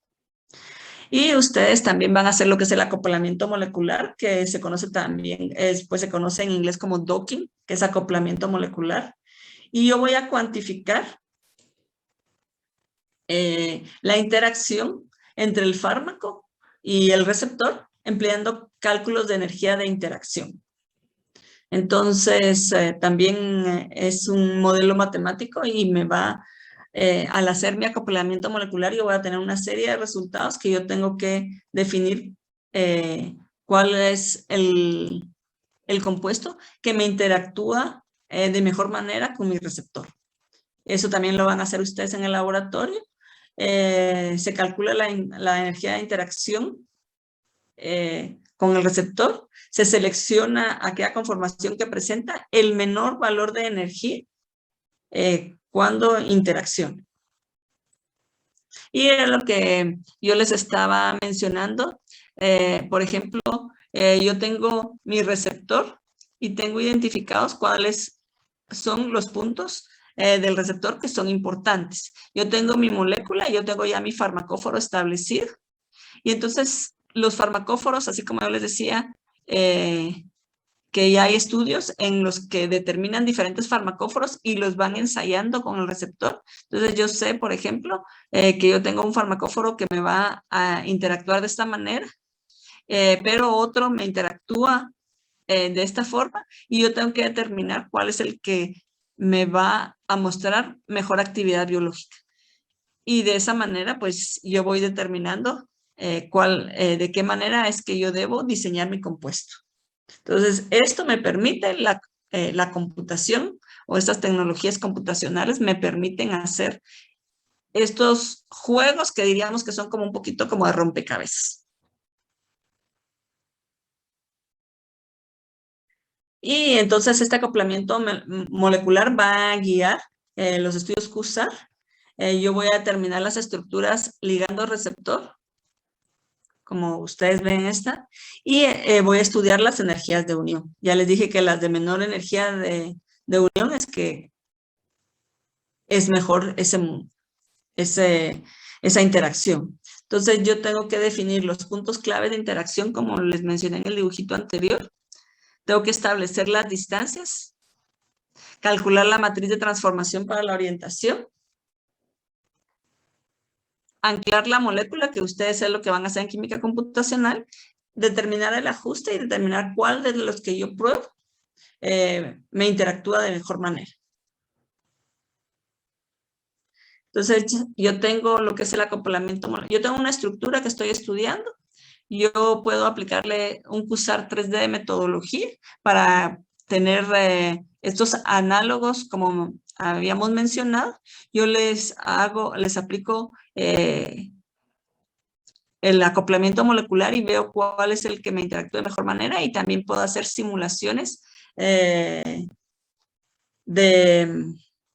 Speaker 1: Y ustedes también van a hacer lo que es el acoplamiento molecular, que se conoce también, pues se conoce en inglés como docking, que es acoplamiento molecular. Y yo voy a cuantificar la interacción entre el fármaco y el receptor, empleando cálculos de energía de interacción. Entonces, también es un modelo matemático y me va, al hacer mi acoplamiento molecular, yo voy a tener una serie de resultados que yo tengo que definir cuál es el compuesto que me interactúa de mejor manera con mi receptor. Eso también lo van a hacer ustedes en el laboratorio. Se calcula la energía de interacción con el receptor, se selecciona aquella conformación que presenta el menor valor de energía cuando interacciona. Y era lo que yo les estaba mencionando. Por ejemplo, yo tengo mi receptor y tengo identificados cuáles son los puntos del receptor que son importantes. Yo tengo mi molécula y yo tengo ya mi farmacóforo establecido. Y entonces los farmacóforos, así como yo les decía, que ya hay estudios en los que determinan diferentes farmacóforos y los van ensayando con el receptor. Entonces yo sé, por ejemplo, que yo tengo un farmacóforo que me va a interactuar de esta manera, pero otro me interactúa de esta forma y yo tengo que determinar cuál es el que me va a mostrar mejor actividad biológica. Y de esa manera, pues yo voy determinando de qué manera es que yo debo diseñar mi compuesto. Entonces, esto me permite la computación o estas tecnologías computacionales me permiten hacer estos juegos que diríamos que son como un poquito como de rompecabezas. Y entonces este acoplamiento molecular va a guiar los estudios QSAR, yo voy a determinar las estructuras ligando receptor, como ustedes ven esta, y voy a estudiar las energías de unión. Ya les dije que las de menor energía de unión es que es mejor esa interacción. Entonces yo tengo que definir los puntos clave de interacción, como les mencioné en el dibujito anterior. Tengo que establecer las distancias, calcular la matriz de transformación para la orientación, anclar la molécula, que ustedes es lo que van a hacer en química computacional, determinar el ajuste y determinar cuál de los que yo pruebo me interactúa de mejor manera. Entonces, yo tengo lo que es el acoplamiento. Yo tengo una estructura que estoy estudiando. Yo puedo aplicarle un QSAR 3D de metodología para tener estos análogos, como habíamos mencionado. Yo les aplico el acoplamiento molecular y veo cuál es el que me interactúa de mejor manera, y también puedo hacer simulaciones de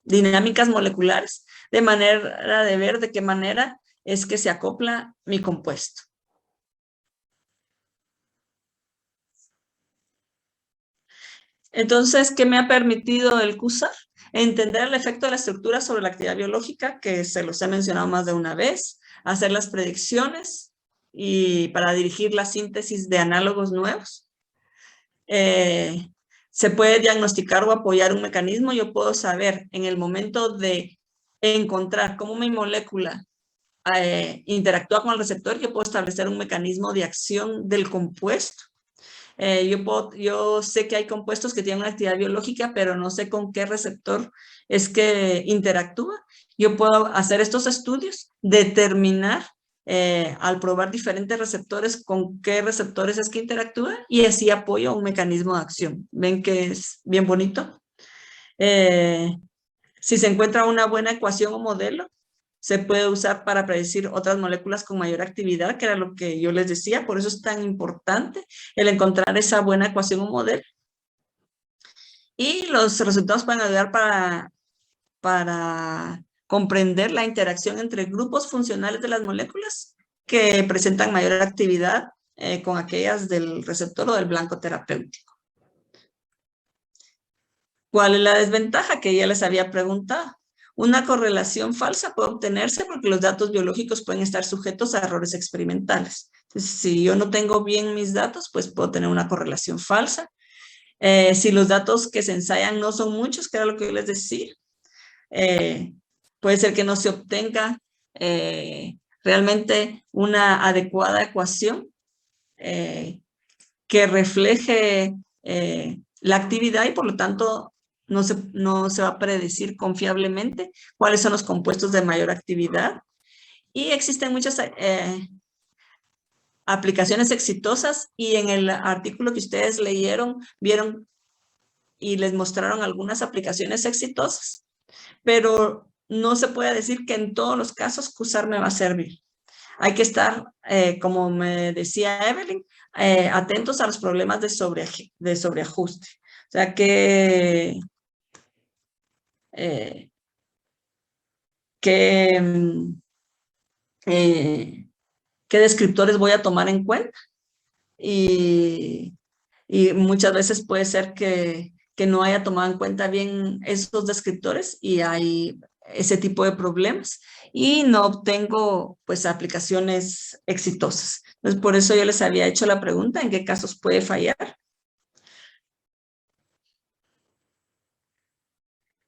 Speaker 1: dinámicas moleculares, de manera de ver de qué manera es que se acopla mi compuesto. Entonces, ¿qué me ha permitido el QSAR? Entender el efecto de la estructura sobre la actividad biológica, que se los he mencionado más de una vez, hacer las predicciones y para dirigir la síntesis de análogos nuevos. Se puede diagnosticar o apoyar un mecanismo. Yo puedo saber en el momento de encontrar cómo mi molécula interactúa con el receptor, yo puedo establecer un mecanismo de acción del compuesto. Yo sé que hay compuestos que tienen una actividad biológica, pero no sé con qué receptor es que interactúa. Yo puedo hacer estos estudios, determinar al probar diferentes receptores con qué receptores es que interactúa, y así apoyo un mecanismo de acción. ¿Ven que es bien bonito? Si se encuentra una buena ecuación o modelo, se puede usar para predecir otras moléculas con mayor actividad, que era lo que yo les decía. Por eso es tan importante el encontrar esa buena ecuación o modelo. Y los resultados pueden ayudar para comprender la interacción entre grupos funcionales de las moléculas que presentan mayor actividad con aquellas del receptor o del blanco terapéutico. ¿Cuál es la desventaja? Que ya les había preguntado. Una correlación falsa puede obtenerse porque los datos biológicos pueden estar sujetos a errores experimentales. Entonces, si yo no tengo bien mis datos, pues puedo tener una correlación falsa. Si los datos que se ensayan no son muchos, que era lo que yo les decía, puede ser que no se obtenga realmente una adecuada ecuación que refleje la actividad, y por lo tanto no se va a predecir confiablemente cuáles son los compuestos de mayor actividad. Y existen muchas aplicaciones exitosas, y en el artículo que ustedes leyeron, vieron y les mostraron algunas aplicaciones exitosas, pero no se puede decir que en todos los casos QSAR me va a servir. Hay que estar, como me decía Evelyn, atentos a los problemas de sobreajuste. O sea, qué descriptores voy a tomar en cuenta. Y muchas veces puede ser que no haya tomado en cuenta bien esos descriptores y hay ese tipo de problemas y no obtengo pues aplicaciones exitosas. Entonces, por eso yo les había hecho la pregunta, ¿en qué casos puede fallar?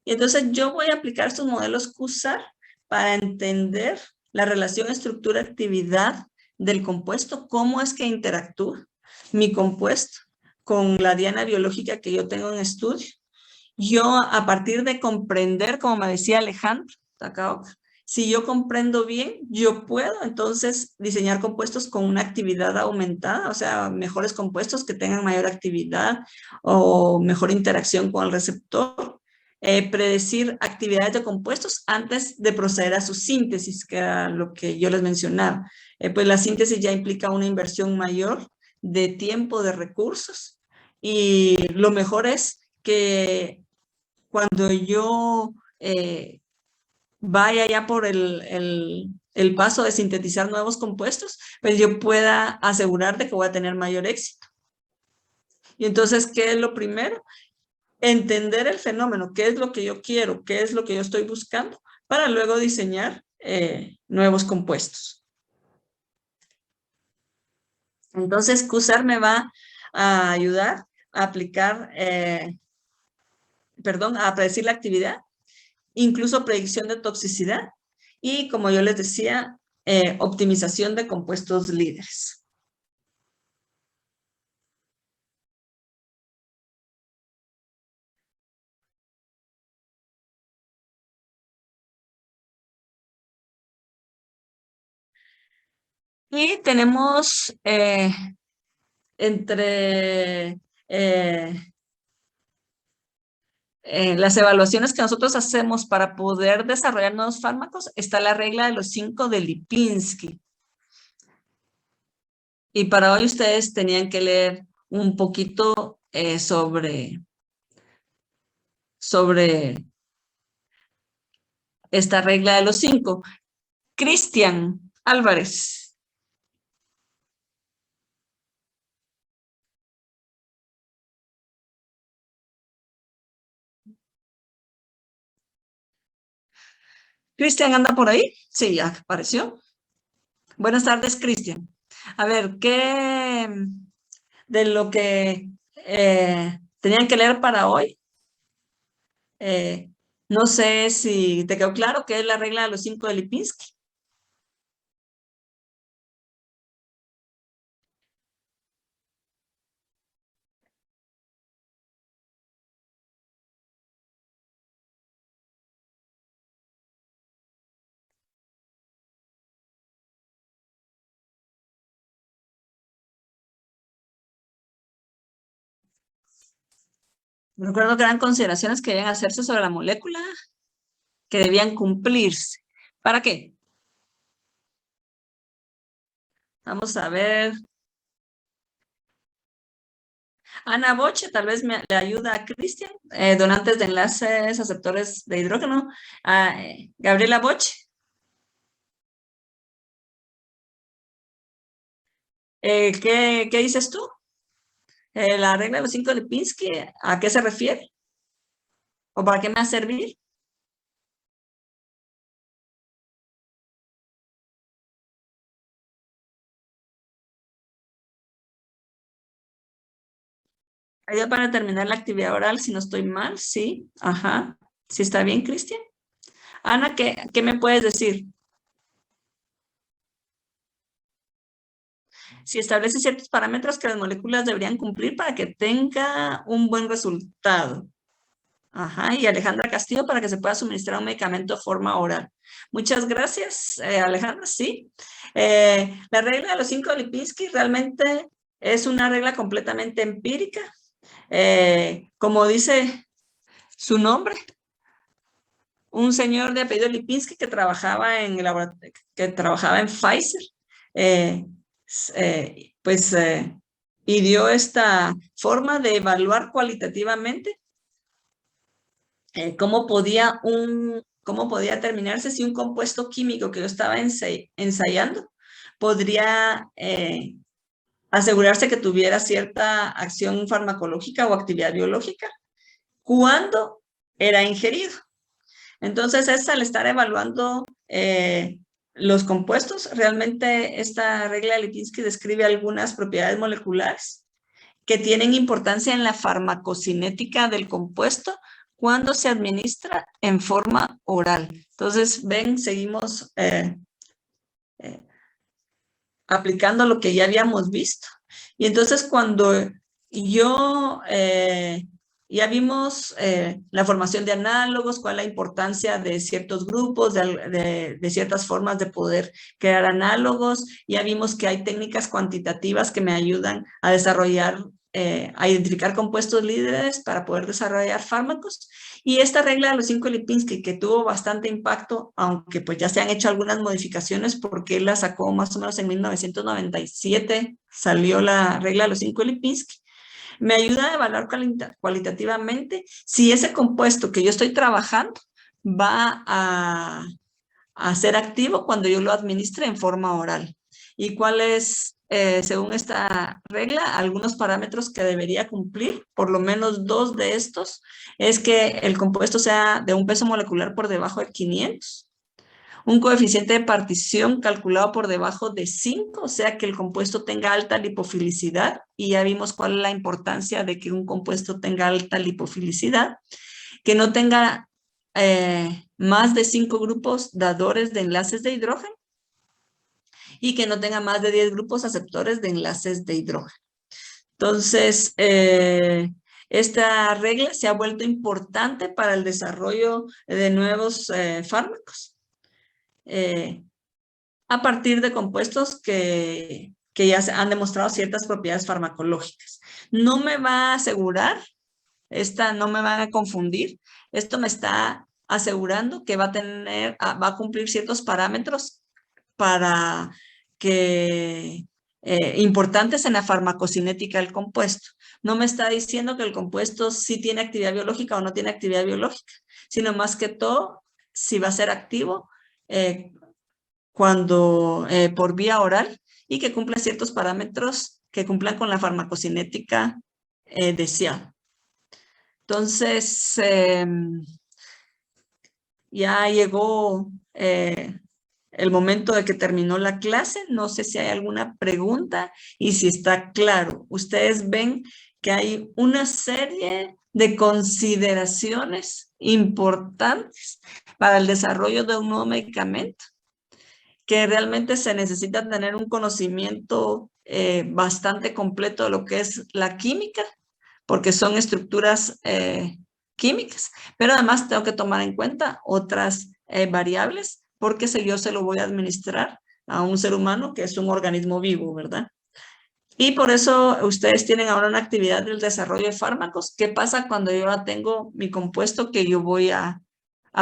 Speaker 1: Y entonces yo voy a aplicar estos modelos QSAR para entender la relación estructura-actividad del compuesto, cómo es que interactúa mi compuesto con la diana biológica que yo tengo en estudio. Yo, a partir de comprender, como me decía Alejandro Takaoka, si yo comprendo bien, yo puedo entonces diseñar compuestos con una actividad aumentada, o sea, mejores compuestos que tengan mayor actividad o mejor interacción con el receptor. Predecir actividades de compuestos antes de proceder a su síntesis, que era lo que yo les mencionaba. Pues la síntesis ya implica una inversión mayor de tiempo, de recursos, y lo mejor es que cuando yo vaya ya por el paso de sintetizar nuevos compuestos, pues yo pueda asegurar de que voy a tener mayor éxito. Y entonces, ¿qué es lo primero? Entender el fenómeno, qué es lo que yo quiero, qué es lo que yo estoy buscando, para luego diseñar nuevos compuestos. Entonces, QSAR me va a ayudar a aplicar, a predecir la actividad, incluso predicción de toxicidad y, como yo les decía, optimización de compuestos líderes. Y tenemos entre las evaluaciones que nosotros hacemos para poder desarrollar nuevos fármacos, está la regla de los 5 de Lipinski. Y para hoy ustedes tenían que leer un poquito sobre esta regla de los 5. Cristian Álvarez. Cristian, ¿anda por ahí? Sí, ya apareció. Buenas tardes, Cristian. A ver, ¿qué de lo que tenían que leer para hoy? No sé si te quedó claro qué es la regla de los 5 de Lipinski. Recuerdo que eran consideraciones que debían hacerse sobre la molécula, que debían cumplirse. ¿Para qué? Vamos a ver. Ana Boche, tal vez le ayuda a Cristian, donantes de enlaces, aceptores de hidrógeno. Gabriela Boche. ¿Qué dices tú? La regla de los 5 de Lipinski, ¿a qué se refiere? ¿O para qué me va a servir? Ayuda para terminar la actividad oral, si no estoy mal, sí. Ajá. ¿Sí está bien, Cristian? Ana, ¿qué me puedes decir? Si establece ciertos parámetros que las moléculas deberían cumplir para que tenga un buen resultado. Ajá, y Alejandra Castillo, para que se pueda suministrar un medicamento de forma oral. Muchas gracias, Alejandra, sí. La regla de los 5 de Lipinski realmente es una regla completamente empírica. Como dice su nombre, un señor de apellido Lipinski que trabajaba en Pfizer, y dio esta forma de evaluar cualitativamente cómo podía determinarse si un compuesto químico que yo estaba ensayando podría asegurarse que tuviera cierta acción farmacológica o actividad biológica cuando era ingerido. Entonces, al estar evaluando los compuestos, realmente esta regla de Lipinski describe algunas propiedades moleculares que tienen importancia en la farmacocinética del compuesto cuando se administra en forma oral. Entonces, ven, seguimos aplicando lo que ya habíamos visto. Y entonces, cuando ya vimos la formación de análogos, cuál es la importancia de ciertos grupos, de ciertas formas de poder crear análogos. Ya vimos que hay técnicas cuantitativas que me ayudan a desarrollar, a identificar compuestos líderes para poder desarrollar fármacos. Y esta regla de los 5 Lipinski, que tuvo bastante impacto, aunque pues ya se han hecho algunas modificaciones, porque él la sacó más o menos en 1997, salió la regla de los 5 Lipinski. Me ayuda a evaluar cualitativamente si ese compuesto que yo estoy trabajando va a ser activo cuando yo lo administre en forma oral. ¿Y cuál es, según esta regla, algunos parámetros que debería cumplir? Por lo menos 2 de estos es que el compuesto sea de un peso molecular por debajo de 500, un coeficiente de partición calculado por debajo de 5, o sea que el compuesto tenga alta lipofilicidad, y ya vimos cuál es la importancia de que un compuesto tenga alta lipofilicidad, que no tenga más de 5 grupos dadores de enlaces de hidrógeno y que no tenga más de 10 grupos aceptores de enlaces de hidrógeno. Entonces, esta regla se ha vuelto importante para el desarrollo de nuevos fármacos a partir de compuestos que ya han demostrado ciertas propiedades farmacológicas. No me va a asegurar, no me van a confundir, esto me está asegurando que va a cumplir ciertos parámetros para que importantes en la farmacocinética del compuesto. No me está diciendo que el compuesto sí tiene actividad biológica o no tiene actividad biológica, sino más que todo si va a ser activo cuando por vía oral y que cumpla ciertos parámetros que cumplan con la farmacocinética deseada. Entonces, ya llegó el momento de que terminó la clase. No sé si hay alguna pregunta y si está claro. Ustedes ven que hay una serie de consideraciones importantes para el desarrollo de un nuevo medicamento, que realmente se necesita tener un conocimiento bastante completo de lo que es la química, porque son estructuras químicas, pero además tengo que tomar en cuenta otras variables, porque yo se lo voy a administrar a un ser humano que es un organismo vivo, ¿verdad? Y por eso ustedes tienen ahora una actividad del desarrollo de fármacos. ¿Qué pasa cuando yo ya tengo mi compuesto que yo voy a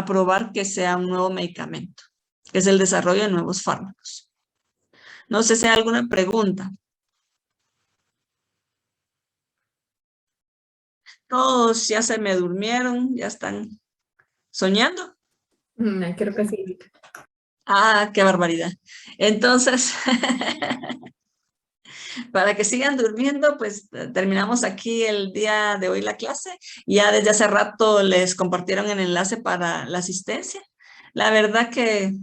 Speaker 1: probar que sea un nuevo medicamento? Que es el desarrollo de nuevos fármacos. No sé si hay alguna pregunta. Todos ya se me durmieron, ya están soñando.
Speaker 4: Creo que sí.
Speaker 1: Ah, qué barbaridad. Entonces, para que sigan durmiendo, pues terminamos aquí el día de hoy la clase. Ya desde hace rato les compartieron el enlace para la asistencia. La verdad que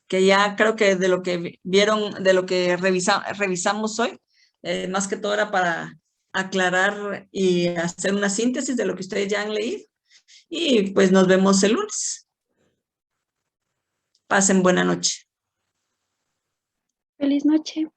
Speaker 1: ya creo que de lo que vieron, de lo que revisamos hoy, más que todo era para aclarar y hacer una síntesis de lo que ustedes ya han leído. Y pues nos vemos el lunes. Pasen buena noche.
Speaker 4: Feliz noche.